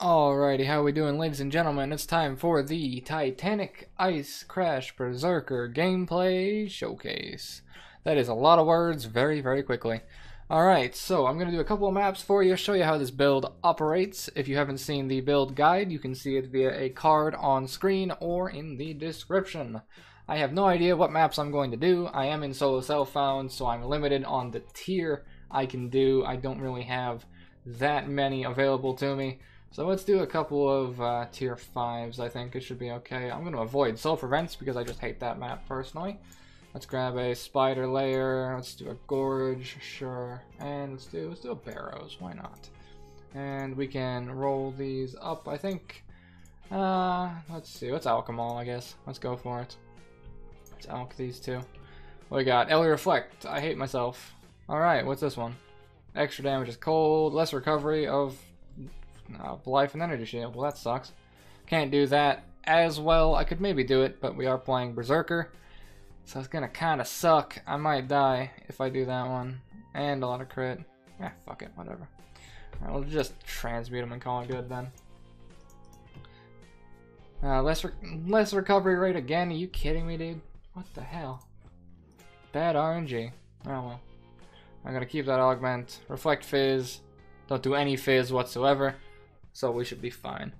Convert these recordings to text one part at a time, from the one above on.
Alrighty, how we doing, ladies and gentlemen? It's time for the Titanic Ice Crash Berserker gameplay showcase. That is a lot of words very, very quickly. Alright, so I'm going to do a couple of maps for you, show you how this build operates. If you haven't seen the build guide, you can see it via a card on screen or in the description. I have no idea what maps I'm going to do. I am in solo self-found, so I'm limited on the tier I can do. I don't really have that many available to me. So let's do a couple of tier 5s, I think it should be okay. I'm going to avoid sulfur vents because I just hate that map personally. Let's grab a spider layer, let's do a gorge, sure, and let's do a barrows, why not? And we can roll these up, I think. Let's see, let's alch them all, I guess. Let's go for it. Let's alch these two. What we got? Ellie Reflect, I hate myself. Alright, what's this one? Extra damage is cold, less recovery of life and energy shield. Well, that sucks. Can't do that as well. I could maybe do it, but we are playing Berserker, so it's gonna kind of suck. I might die if I do that one. And a lot of crit. Fuck it, whatever. Alright, we'll just transmute them and call it good then. Less recovery rate again? Are you kidding me, dude? What the hell? Bad RNG. Oh well. I'm gonna keep that augment. Reflect Fizz. Don't do any Fizz whatsoever. So we should be fine.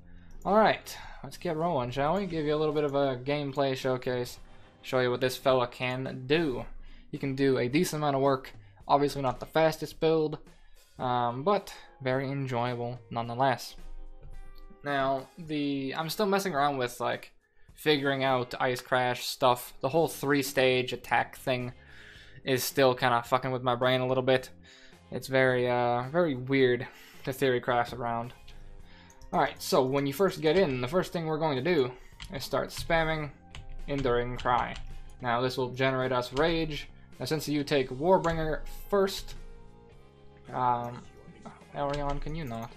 Alright, let's get rolling, shall we? Give you a little bit of a gameplay showcase. Show you what this fella can do. He can do a decent amount of work. Obviously not the fastest build, but very enjoyable nonetheless. Now, I'm still messing around with like figuring out Ice Crash stuff. The whole 3-stage attack thing is still kind of fucking with my brain a little bit. It's very weird to theory craft around. Alright, so when you first get in, the first thing we're going to do is start spamming Enduring Cry. Now this will generate us rage. Now since you take Warbringer first, Arion, can you not?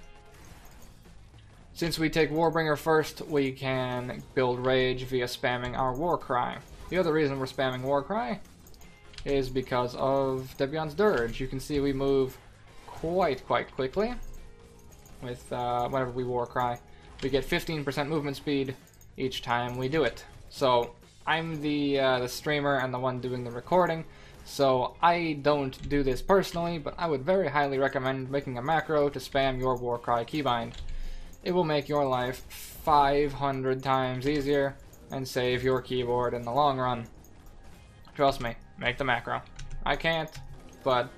Since we take Warbringer first, we can build rage via spamming our War Cry. The other reason we're spamming War Cry is because of Debion's Dirge. You can see we move quite quickly with whenever we War Cry. We get 15% movement speed each time we do it. So I'm the streamer and the one doing the recording, so I don't do this personally, but I would very highly recommend making a macro to spam your War Cry keybind. It will make your life 500 times easier and save your keyboard in the long run. Trust me, make the macro. I can't, but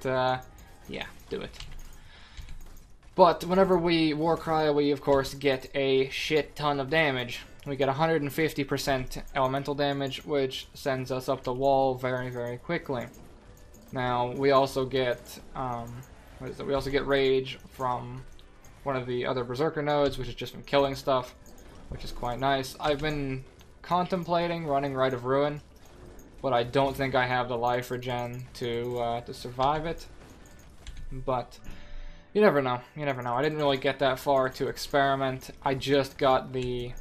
yeah, do it. But whenever we War Cry, we of course get a shit ton of damage. We get 150% elemental damage, which sends us up the wall very quickly. Now we also get we also get rage from one of the other Berserker nodes, which is just from killing stuff, which is quite nice. I've been contemplating running Rite of Ruin, but I don't think I have the life regen to survive it. But you never know. You never know. I didn't really get that far to experiment. I just got my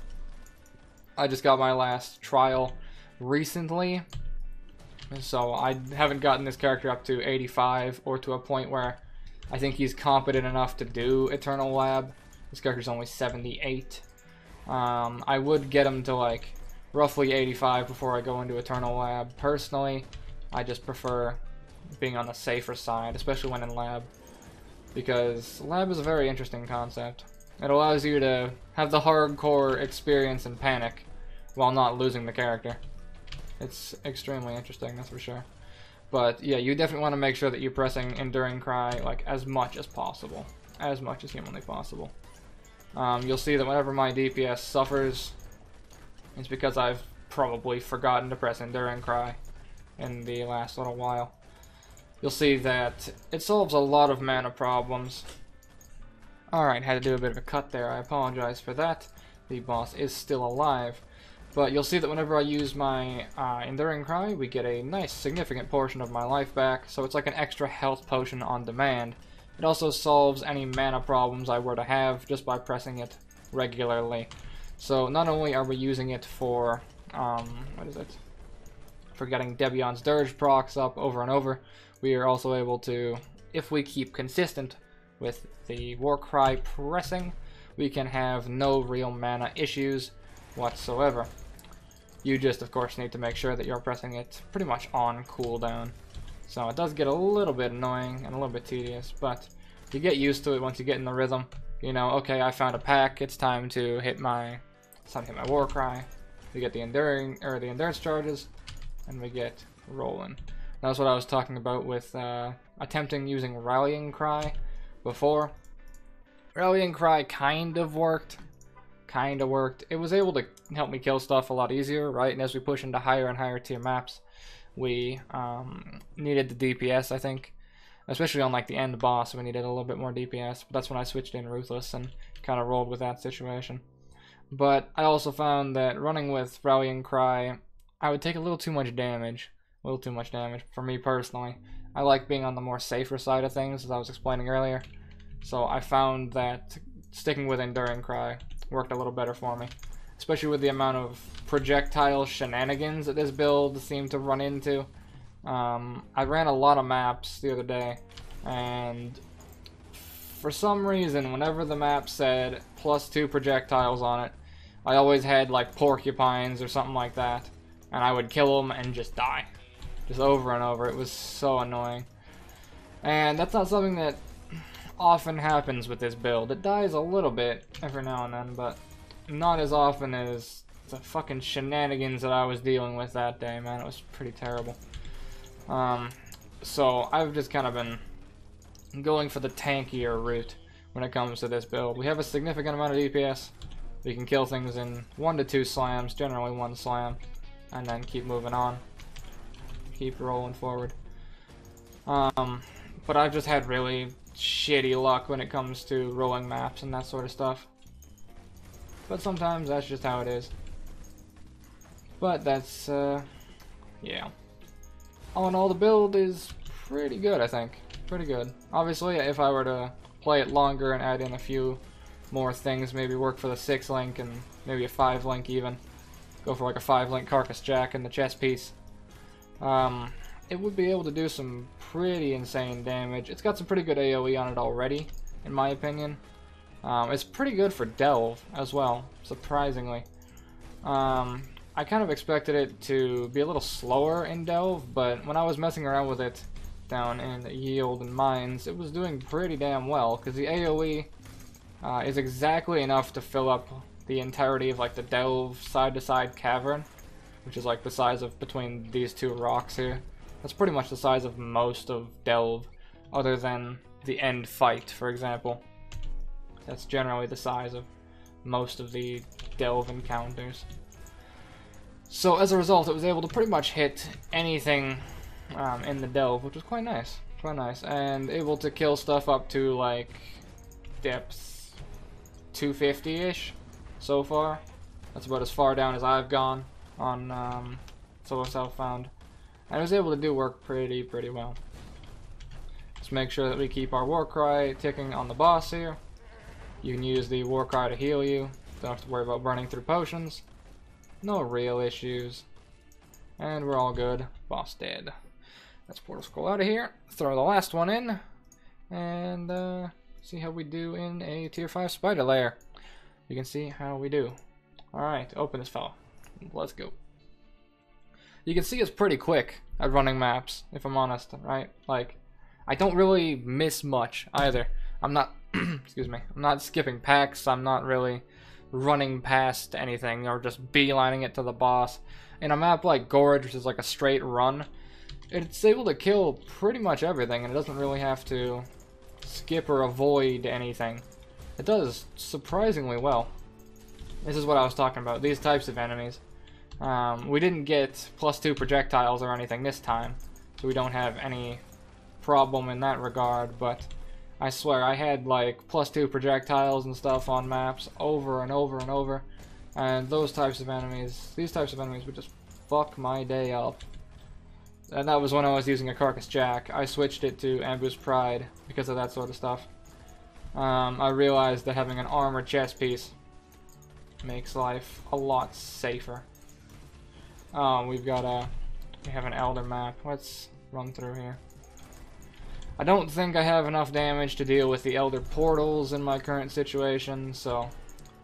last trial recently, so I haven't gotten this character up to 85 or to a point where I think he's competent enough to do Eternal Lab. This character's only 78. I would get him to like roughly 85 before I go into Eternal Lab. Personally, I just prefer being on the safer side, especially when in Lab, because Lab is a very interesting concept. It allows you to have the hardcore experience and panic while not losing the character. It's extremely interesting, that's for sure. But yeah, you definitely want to make sure that you're pressing Enduring Cry like as much as possible. As much as humanly possible. You'll see that whenever my DPS suffers, it's because I've probably forgotten to press Enduring Cry in the last little while. You'll see that it solves a lot of mana problems. Alright, had to do a bit of a cut there, I apologize for that. The boss is still alive. But you'll see that whenever I use my Enduring Cry, we get a nice significant portion of my life back, so it's like an extra health potion on demand. It also solves any mana problems I were to have just by pressing it regularly. So not only are we using it for, for getting Debion's Dirge procs up over and over, we are also able to if we keep consistent with the Warcry pressing, we can have no real mana issues whatsoever. You just, of course, need to make sure that you're pressing it pretty much on cooldown. So it does get a little bit annoying and a little bit tedious, but you get used to it once you get in the rhythm. You know, okay, I found a pack, it's time to hit my Warcry. We get the endurance charges, and we get rolling. That's what I was talking about with attempting using Rallying Cry before. Rallying Cry kind of worked. It was able to help me kill stuff a lot easier, right? And as we push into higher and higher tier maps, we needed the DPS, I think. Especially on like the end boss, we needed a little bit more DPS. But that's when I switched in Ruthless and kind of rolled with that situation. But I also found that running with Rallying Cry, I would take a little too much damage. For me personally. I like being on the more safer side of things, as I was explaining earlier. So I found that sticking with Enduring Cry worked a little better for me. Especially with the amount of projectile shenanigans that this build seemed to run into. I ran a lot of maps the other day, and for some reason, whenever the map said +2 projectiles on it, I always had like porcupines or something like that, and I would kill them and just die. Just over and over. It was so annoying. And that's not something that often happens with this build. It dies a little bit every now and then, but not as often as the fucking shenanigans that I was dealing with that day, man. It was pretty terrible. So I've just kind of been going for the tankier route when it comes to this build. We have a significant amount of DPS. We can kill things in 1 to 2 slams, generally 1 slam, and then keep moving on. Keep rolling forward. But I've just had really shitty luck when it comes to rolling maps and that sort of stuff. But sometimes that's just how it is. But that's, yeah. All in all, the build is pretty good, I think. Pretty good. Obviously, if I were to play it longer and add in a few more things, maybe work for the 6-link and maybe a 5-link even. Go for like a 5-link Carcass Jack and the chest piece. It would be able to do some pretty insane damage. It's got some pretty good AoE on it already, in my opinion. It's pretty good for Delve as well, surprisingly. I kind of expected it to be a little slower in Delve, but when I was messing around with it down in Yield and Mines, it was doing pretty damn well, because the AoE is exactly enough to fill up the entirety of like the Delve side-to-side cavern, which is like the size of between these two rocks here. That's pretty much the size of most of Delve, other than the end fight, for example. That's generally the size of most of the Delve encounters. So as a result, it was able to pretty much hit anything in the Delve, which was quite nice. And able to kill stuff up to like depth 250-ish so far. That's about as far down as I've gone on Solo Self-Found. And I was able to do work pretty well. Just make sure that we keep our Warcry ticking on the boss here. You can use the Warcry to heal you. Don't have to worry about burning through potions. No real issues. And we're all good. Boss dead. Let's portal scroll out of here. Throw the last one in. And see how we do in a tier 5 spider lair. You can see how we do. Alright, open this fella. Let's go. You can see it's pretty quick at running maps, if I'm honest, right? Like, I don't really miss much either. I'm not, excuse me, I'm not skipping packs, I'm not really running past anything or just beelining it to the boss. In a map like Gorge, which is like a straight run, it's able to kill pretty much everything, and it doesn't really have to skip or avoid anything. It does surprisingly well. This is what I was talking about, these types of enemies. We didn't get +2 projectiles or anything this time, so we don't have any problem in that regard, but I swear I had like +2 projectiles and stuff on maps over and over and over, and those types of enemies, these types of enemies would just fuck my day up. And that was when I was using a Carcass Jack. I switched it to Ambu's Pride because of that sort of stuff. I realized that having an armor chest piece makes life a lot safer. We have an Elder map. Let's run through here. I don't think I have enough damage to deal with the Elder Portals in my current situation, so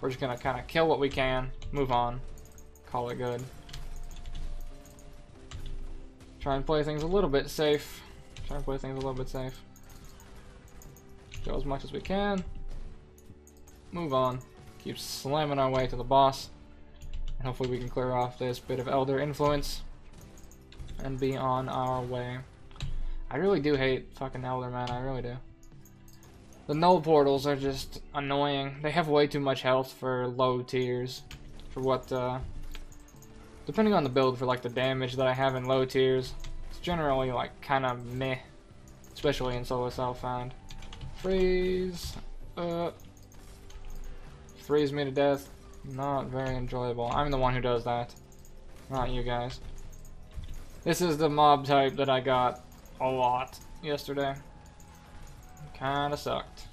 we're just gonna kind of kill what we can, move on, call it good. Try and play things a little bit safe. Go as much as we can. Move on. Keep slamming our way to the boss. And hopefully we can clear off this bit of Elder influence and be on our way. I really do hate fucking Elder, man. I really do. The null portals are just annoying. They have way too much health for low tiers. For what, depending on the build, for like the damage that I have in low tiers, it's generally like kind of meh. Especially in solo self-found. Freeze. Freeze me to death. Not very enjoyable. I'm the one who does that. Not you guys. This is the mob type that I got a lot yesterday. Kinda sucked.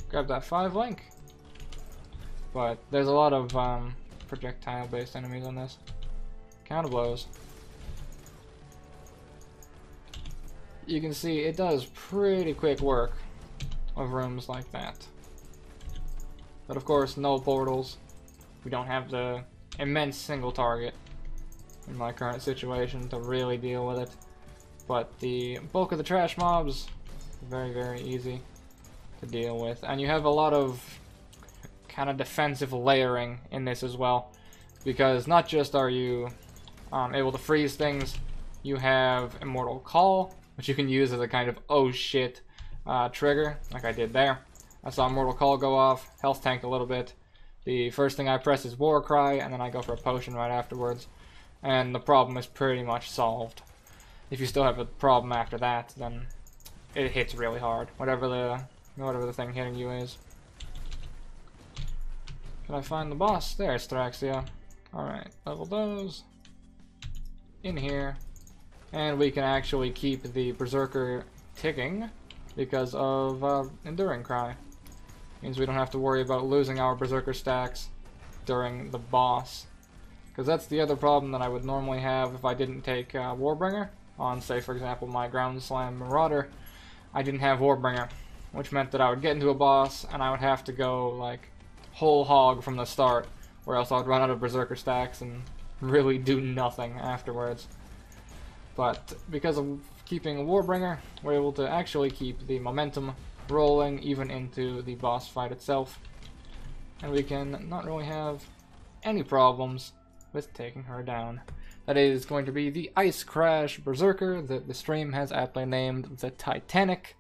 Grab that 5 link. But there's a lot of projectile based enemies on this. Counter blows. You can see it does pretty quick work of rooms like that. But of course, no portals. We don't have the immense single target in my current situation to really deal with it. But the bulk of the trash mobs, very, very easy to deal with. And you have a lot of kind of defensive layering in this as well. Because not just are you able to freeze things, you have Immortal Call, which you can use as a kind of oh shit trigger, like I did there. I saw Immortal Call go off, health tanked a little bit. The first thing I press is War Cry, and then I go for a potion right afterwards. And the problem is pretty much solved. If you still have a problem after that, then it hits really hard, whatever the thing hitting you is. Can I find the boss? There's Thraxia. Alright, level those. In here. And we can actually keep the Berserker ticking because of Enduring Cry. Means we don't have to worry about losing our Berserker stacks during the boss. Because that's the other problem that I would normally have if I didn't take Warbringer. On, say, for example, my Ground Slam Marauder. I didn't have Warbringer, which meant that I would get into a boss and I would have to go, like, whole hog from the start, or else I would run out of Berserker stacks and really do nothing afterwards. But because of keeping Warbringer, we're able to actually keep the momentum rolling even into the boss fight itself. And we can not really have any problems with taking her down. That is going to be the Ice Crash Berserker that the stream has aptly named the Titanic,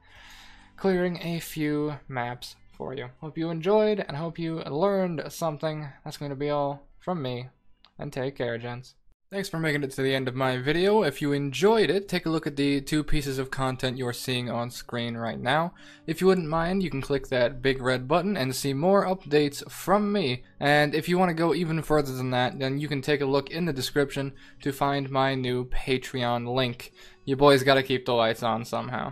clearing a few maps for you. Hope you enjoyed and hope you learned something. That's going to be all from me, and take care, gents. Thanks for making it to the end of my video. If you enjoyed it, take a look at the 2 pieces of content you're seeing on screen right now. If you wouldn't mind, you can click that big red button and see more updates from me. And if you want to go even further than that, then you can take a look in the description to find my new Patreon link. You boys gotta keep the lights on somehow.